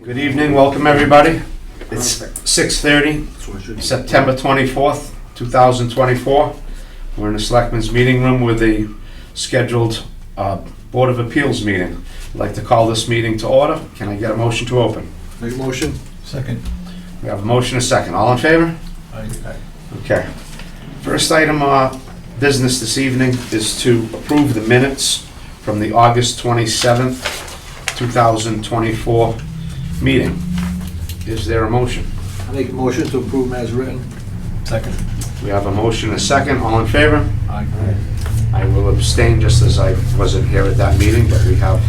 Good evening, welcome everybody. It's 6:30, September 24th, 2024. We're in the Selectmen's meeting room with the scheduled Board of Appeals meeting. I'd like to call this meeting to order. Can I get a motion to open? Make a motion. Second. We have a motion, a second. All in favor? Aye. Okay. First item business this evening is to approve the minutes from the August 27th, 2024 meeting. Is there a motion? I make a motion to approve as written. Second. We have a motion, a second. All in favor? Aye. I will abstain just as I wasn't here at that meeting, but we have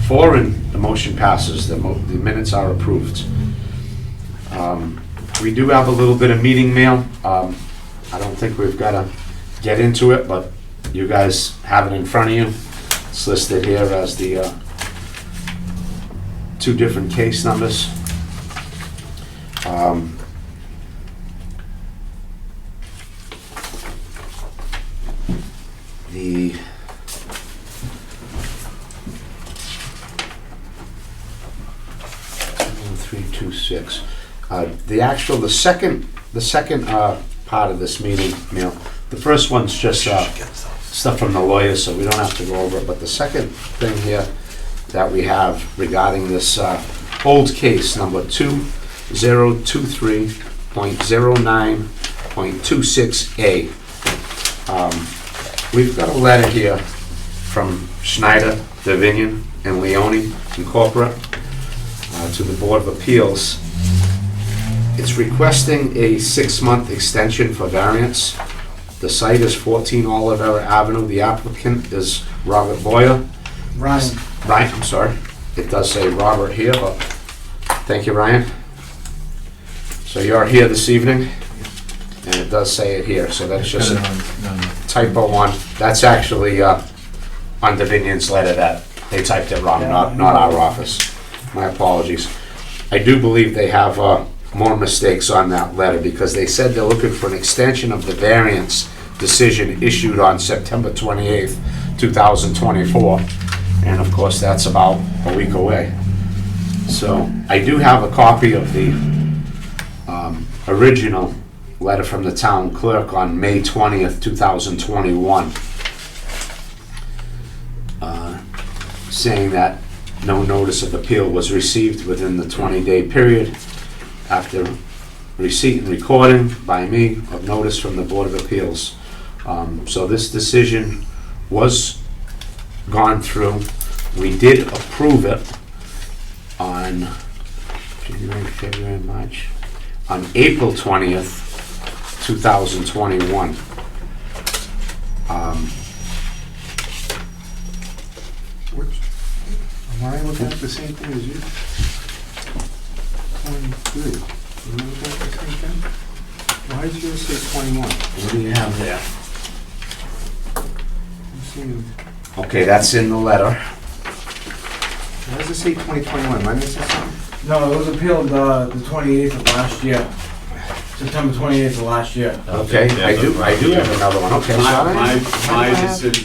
4 and the motion passes. The minutes are approved. We do have a little bit of meeting mail. I don't think we've got to get into it, but you guys have it in front of you. It's listed here as the 2 different case numbers. The 326. The second part of this meeting, the first one's just stuff from the lawyers, so we don't have to go over it. But the second thing here that we have regarding this old case, number 2023.09.26A. We've got a letter here from Schneider, Davinian, and Leone Incorporate to the Board of Appeals. It's requesting a 6-month extension for variance. The site is 14 Olivera Avenue. The applicant is Robert Boyer. Ryan. Ryan, I'm sorry. It does say Robert here, but thank you, Ryan. So you're here this evening, and it does say it here, so that's just a typo 1. That's actually on Davinian's letter that they typed it wrong, not our office. My apologies. I do believe they have more mistakes on that letter because they said they're looking for an extension of the variance decision issued on September 28th, 2024. And of course, that's about a week away. So I do have a copy of the original letter from the town clerk on May 20th, 2021, saying that no notice of appeal was received within the 20-day period after receipt and recording by me of notice from the Board of Appeals. So this decision was gone through. We did approve it on January, February, March, on April 20th, 2021. Am I looking at the same thing as you? 23. Am I looking at the same thing? Why did yours say 21? What do you have there? I'm seeing. Okay, that's in the letter. Why does it say 2021? Am I missing something? No, it was appealed the 28th of last year. September 28th of last year. Okay, I do have another one. Okay, sorry.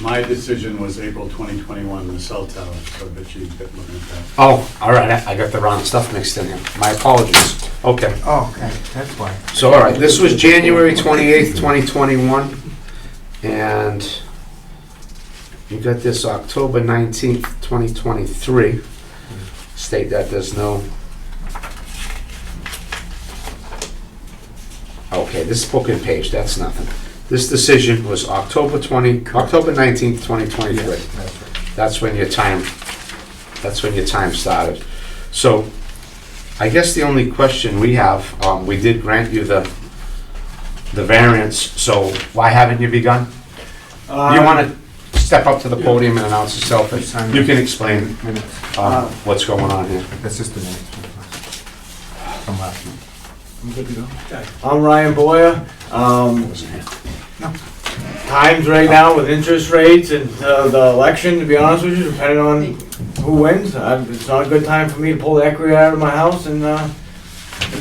My decision was April 2021, the cell tower, so that you get looking at that. Oh, all right, I got the wrong stuff mixed in here. My apologies. Okay. Oh, okay, that's why. So, all right, this was January 28th, 2021, and you got this October 19th, 2023. State that there's no... Okay, this is book and page, that's nothing. This decision was October 19th, 2023. That's when your time started. So, I guess the only question we have, we did grant you the variance, so why haven't you begun? You want to step up to the podium and announce yourself? You can explain what's going on here. That's just the minutes from last month. I'm good to go. I'm Ryan Boyer. Times right now with interest rates and the election, to be honest with you, depending on who wins, it's not a good time for me to pull the equity out of my house and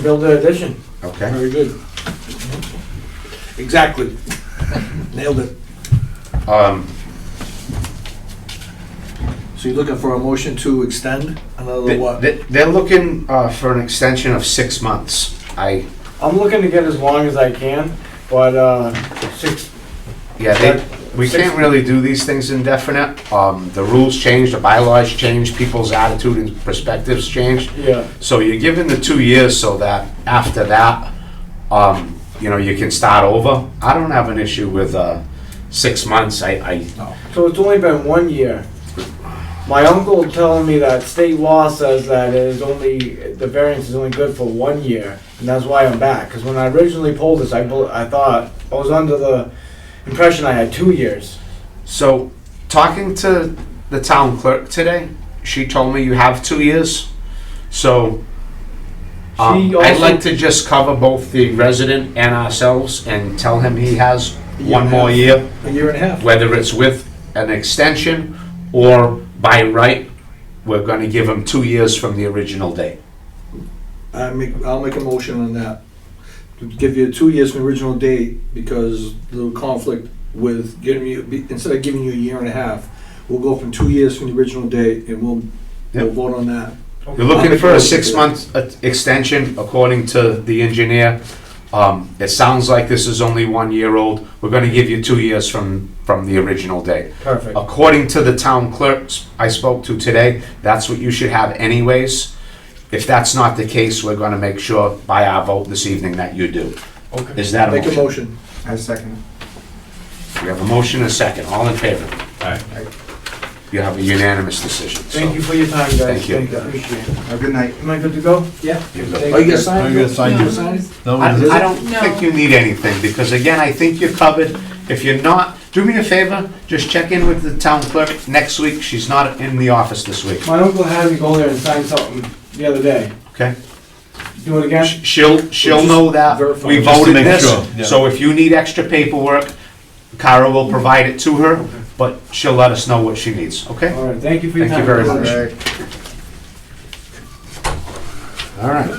build an addition. Okay. Very good. Exactly. Nailed it. So you're looking for a motion to extend another what? They're looking for an extension of 6 months. I'm looking to get as long as I can, but, 6, We can't really do these things indefinite. The rules change, the bylaws change, people's attitude and perspectives change. yeah. So you're given the 2 years so that after that, you can start over. I don't have an issue with 6 months. So it's only been 1 year. My uncle telling me that state law says that the variance is only good for 1 year, and that's why I'm back. Because when I originally pulled this, I thought, I was under the impression I had 2 years. So, talking to the town clerk today, she told me you have 2 years. So, She I'd also- like to just cover both the resident and ourselves and tell him he has one more year, A year and a half. whether it's with an extension or by right, we're gonna give him 2 years from the original date. I'll make a motion on that. To give you 2 years from the original date, because the conflict with getting you, instead of giving you a year and a half, we'll go from 2 years from the original date, and we'll vote on that. You're looking for a 6-month extension according to the engineer. It sounds like this is only 1 year old. We're gonna give you 2 years from the original date. Perfect. According to the town clerks I spoke to today, that's what you should have anyways. If that's not the case, we're gonna make sure by our vote this evening that you do. Okay. Is that a Make a motion? motion. I second. We have a motion and a second. All in favor? Aye. You have a unanimous decision. Thank you for your time, guys. Thank you. Appreciate it. Have a good night. Am I good to go? Yeah. You're Oh, good. you gonna sign? Oh, you gotta sign You it. sign it? No, I don't No. think you need anything, because again, I think you're covered. If you're not, do me a favor, just check in with the town clerk next week. She's not in the office this week, My uncle had me go there and sign something the other day. okay? Do it again? She'll know that verify. we Just to voted make this, sure, yeah. so if you need extra paperwork, Kara will provide it to her, but she'll let us know what she needs, okay? All right, thank you for your Thank time. you very much. All right.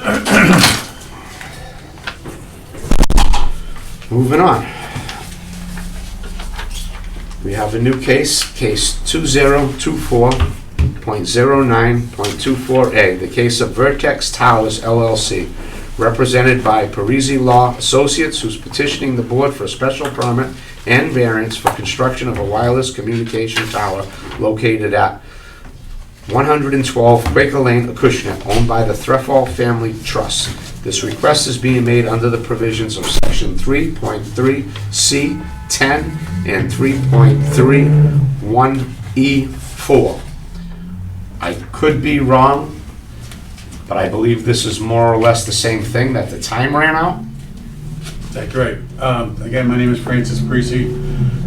Moving on. We have a new case, case 2024.09.24A, the case of Vertex Towers LLC, represented by Parisi Law Associates, who's petitioning the board for a special permit and variance for construction of a wireless communication tower located at 112 Quaker Lane, Acushnet, owned by the Threfall Family Trust. This request is being made under the provisions of Section 3.3C10 and 3.31E4. I could be wrong, but I believe this is more or less the same thing, that the time ran out. That's right. Again, my name is Francis Parisi,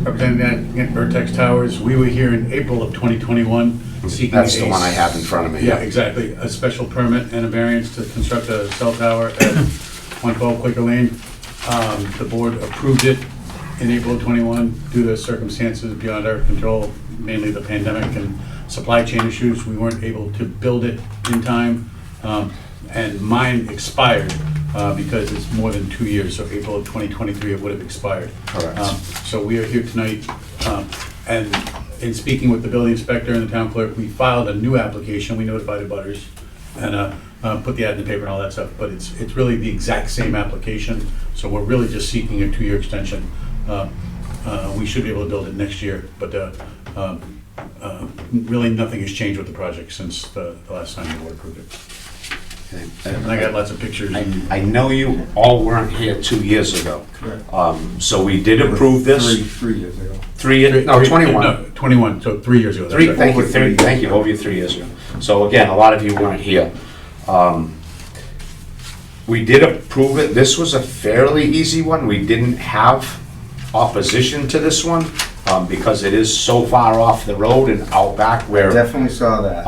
representing Vertex Towers. We were here in April of 2021 seeking That's the one I have in front of me. Yeah, exactly. A special permit and a variance to construct a cell tower at 112 Quaker Lane. The board approved it in April of 21 due to circumstances beyond our control, mainly the pandemic and supply chain issues. We weren't able to build it in time, and mine expired because it's more than 2 years, so April of 2023 it would have expired. Correct. So we are here tonight, and in speaking with the building inspector and the town clerk, we filed a new application. We notified the butters and put the ad in the paper and all that stuff, but it's really the exact same application, so we're really just seeking a 2-year extension. We should be able to build it next year, but really nothing has changed with the project since the last time the board approved it. And I got lots of pictures. I know you all weren't here 2 years ago. Correct. So we did approve this. 3 years ago. 21. No, 21, so 3 years ago. that's Three, right. thank you, Over 3 thank you, over 3 years ago. So again, a lot of you weren't here. We did approve it. This was a fairly easy one. We didn't have opposition to this one because it is so far off the road and out back where Definitely saw that.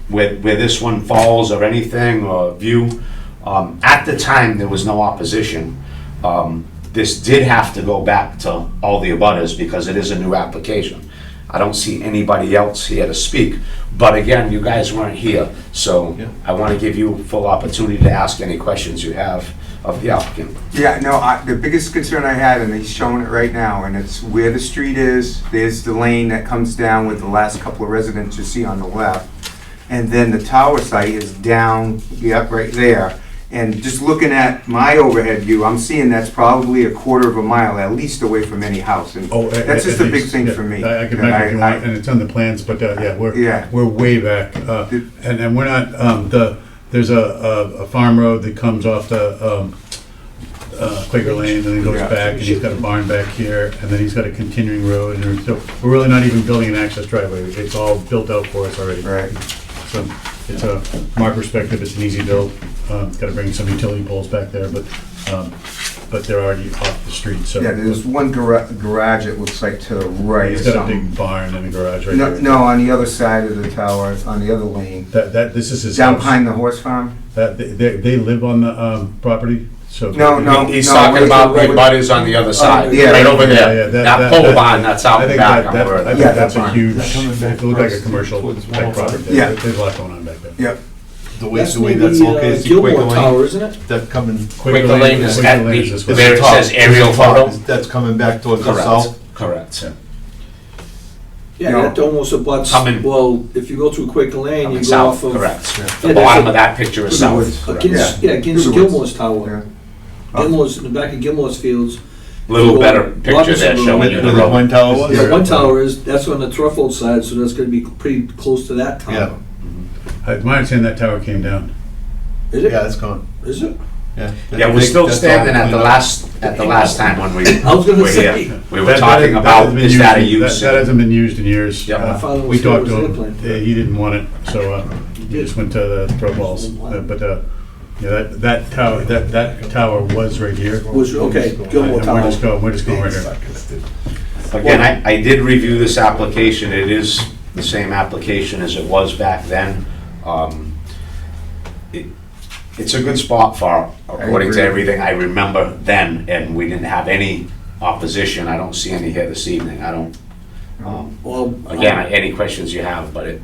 where this one falls or anything or view. At the time, there was no opposition. This did have to go back to all the abutters because it is a new application. I don't see anybody else here to speak. But again, you guys weren't here, so Yeah. I want to give you full opportunity to ask any questions you have of the applicant. Yeah, no, the biggest concern I had, and he's showing it right now, and it's where the street is, there's the lane that comes down with the last couple of residents you see on the left. And then the tower site is down, yep, right there. And just looking at my overhead view, I'm seeing that's probably a quarter of a mile at least away from any house. And Oh, that's just at a big least, thing yeah. for me. I can that back if you want, I- and it's on the plans, but yeah, Yeah. we're way back. And we're not, there's a farm road that comes off the Quaker Lane, and then goes Yeah. back, and he's got a barn back here, and then he's got a continuing road, and so we're really not even building an access driveway. It's all built out for us already. Right. So it's from our perspective, it's an easy build. Got to bring some utility poles back there, but they're already off the street, so. Yeah, there's one garage, it looks like, to the right. He's or got a something. big barn and a garage right No, there. no, on the other side of the tower, on the other lane. This is his Down house. behind the horse farm? They live on the property, so. No. He's no, talking wait, about wait, Big Buddy's on the other side, yeah. right over Yeah, there. yeah, That pole barn, that's out I think back. that, I'm that, aware of I that. think Yeah, that's that a barn. huge, That coming back it looked like a across commercial towards type property. Yeah. There's a lot going on back there. Yep. The way, That's the way maybe that's located, see Quaker Gilmore Tower, Lane, isn't it? that coming. Quaker Lane is Quaker at Lane is the, this way. there it says aerial photo. That's coming back towards the Correct, south. correct. Yeah, No. that almost abuts, Coming- well, if you go through Quaker Lane, Coming you go off south, of. correct. Yeah, The there's bottom a- of that picture is south. correct. Against, yeah, against Through the woods. Gilmore's Tower. Yeah. Gilmore's, in the back of Gilmore's Fields. Little Go better picture Robinson there Road. showing Where you the the road. one tower was? Yeah, one tower is, that's on the Truffaut side, so that's gonna be pretty close to that Yeah, tower. My understanding, that tower came down. Is yeah, it? it's gone, Is it? yeah. Yeah, we're still That's all standing at the cleaned up. last time when we I was gonna were say. here. We were That- talking that about, hasn't been is that a used- use? That hasn't been used in years. Yep. My father We was there, talked was to him, airplane. he didn't want it, so he just went to the throw balls. But yeah, that tower was right here. Was, okay, Gilmore And Tower. we're just going right here. Again, I did review this application. It is the same application as it was back then. It's a good spot for, according to agree. everything I remember then, and we didn't have any opposition. I don't see any here this evening. I don't, Well, again, any questions you have, but it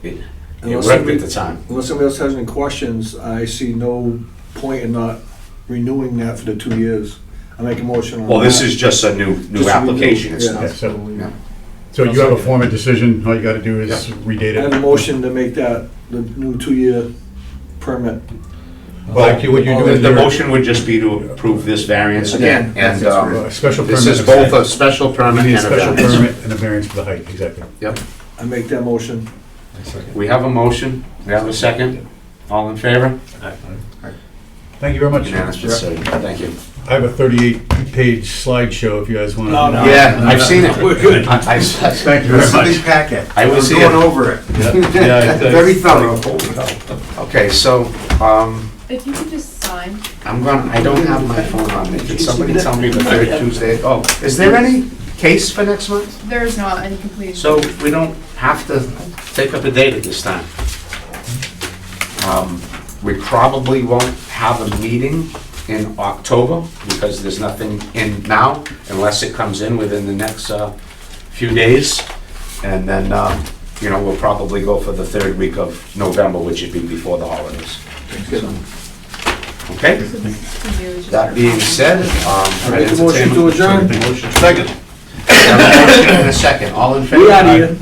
Unless worked somebody- at the time. Unless somebody else has any questions, I see no point in not renewing that for the 2 years. I make a motion on that. Well, this is just a new Just a application. It's renewal, not, Yeah, so, yeah. so you have a form of decision, all you gotta do is Yeah. redate I have a it. motion to make that the new 2-year permit. Well, Like what you do the in the your- motion would just be to approve this variance again, and A special permit. this is both a special You permit need a and a special variance. permit and a variance for the height, exactly. Yep, I make that motion. we have a motion, we have a second, all in favor? Thank you very much. Unanimous decision, thank you. I have a 38-page slideshow if you guys want. No, no. Yeah, I've seen it. We're good. Thank you It's very a big much. packet. I was We're here. going over it. Yeah, Very thorough. Okay, so, If you could just sign. I don't have my phone on me, can somebody tell me the third Tuesday? Oh, is there any case for next month? There is not any completed. So we don't have to take up a date at this time. We probably won't have a meeting in October because there's nothing in now unless it comes in within the next few days. And then, we'll probably go for the third week of November, which would be before the holidays. Okay? So this is for you, it's just That for being copy. said, I make a motion to adjourn. Second. have a motion and a second. All in favor? We out of here.